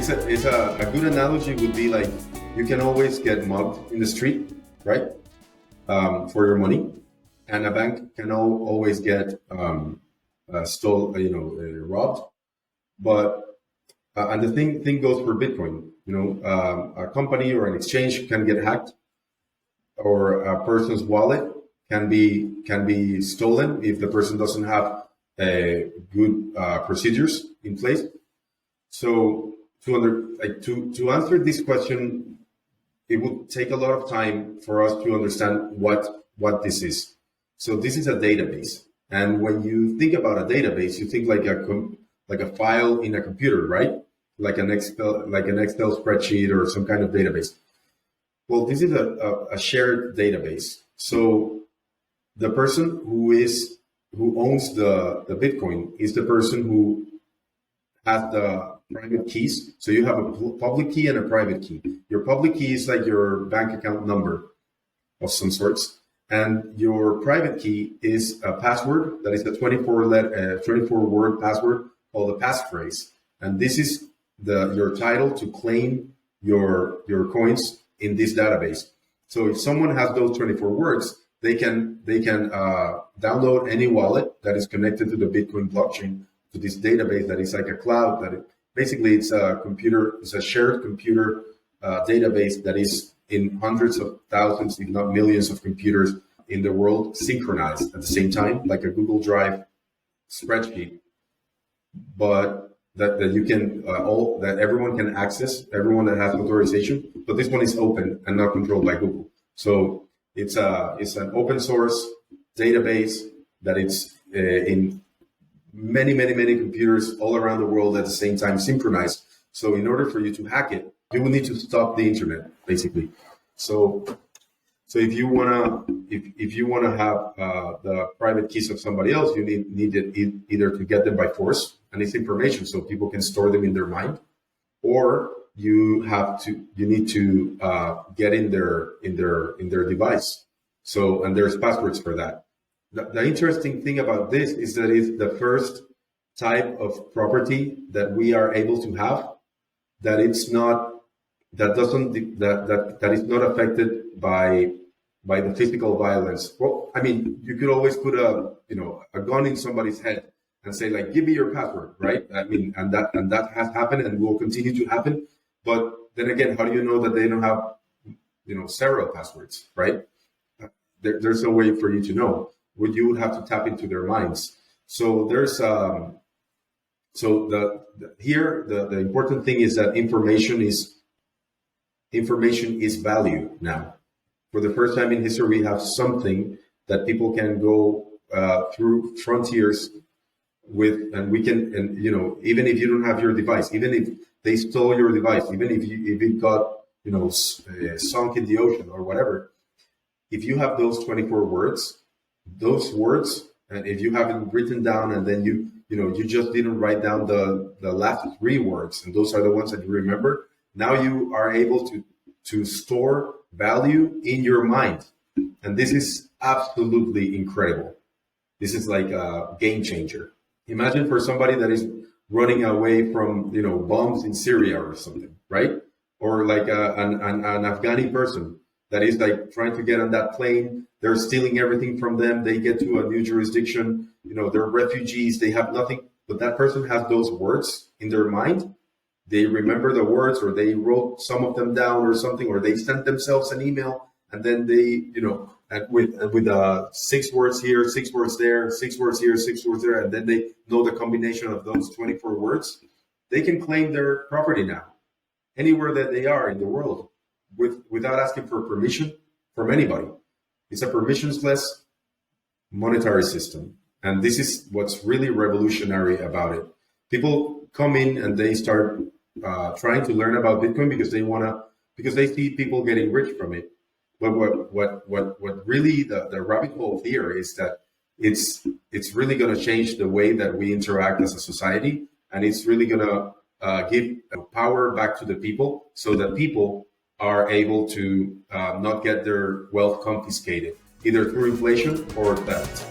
a good analogy would be like you can always get mugged in the street, right? For your money, and a bank can always get robbed. But and the thing goes for Bitcoin. A company or an exchange can get hacked, or a person's wallet can be stolen if the person doesn't have good procedures in place. So to answer this question, it would take a lot of time for us to understand what this is. So this is a database, and when you think about a database, you think like a file in a computer, right? Like an Excel spreadsheet or some kind of database. Well, this is a shared database. So the person who owns the Bitcoin is the person who has the private keys. So you have a public key and a private key. Your public key is like your bank account number of some sorts, and your private key is a password that is a 24-word password called a passphrase. And this is your title to claim your coins in this database. So if someone has those 24 words, they can download any wallet that is connected to the Bitcoin blockchain to this database that is like a cloud. Basically it's a shared computer database that is in hundreds of thousands, if not millions of computers in the world synchronized at the same time, like a Google Drive spreadsheet, but that you can that everyone can access, everyone that has authorization. But this one is open and not controlled by Google. So it's an open source database that it's in many computers all around the world at the same time synchronized. So in order for you to hack it, you will need to stop the internet, basically. So if you wanna have the private keys of somebody else, you need it either to get them by force, and it's information, so people can store them in their mind, or you need to get in their device. So, and there's passwords for that. The interesting thing about this is that it's the first type of property that we are able to have that is not affected by the physical violence. Well, I mean, you could always put a gun in somebody's head and say, like, give me your password, right? I mean, and that has happened and will continue to happen. But then again, how do you know that they don't have several passwords, right? There's no way for you to know. You would have to tap into their minds. So there's the important thing is that information is value now. For the first time in history, we have something that people can go through frontiers with, and we can, even if you don't have your device, even if they stole your device, even if it got sunk in the ocean or whatever, if you have those 24 words, and if you have it written down, and then you just didn't write down the last 3 words, and those are the ones that you remember, now you are able to store value in your mind. And this is absolutely incredible. This is like a game changer. Imagine for somebody that is running away from bombs in Syria or something, right? Or like an Afghani person that is like trying to get on that plane. They're stealing everything from them. They get to a new jurisdiction. They're refugees. They have nothing. But that person has those words in their mind. They remember the words, or they wrote some of them down or something, or they sent themselves an email, and then they, with 6 words here, 6 words there, 6 words here, 6 words there, and then they know the combination of those 24 words. They can claim their property now, anywhere that they are in the world, without asking for permission from anybody. It's a permissionless monetary system. And this is what's really revolutionary about it. People come in and they start trying to learn about Bitcoin because they see people getting rich from it. But what really the rabbit hole here is that it's really going to change the way that we interact as a society, and it's really going to give power back to the people, so that people are able to not get their wealth confiscated, either through inflation or theft.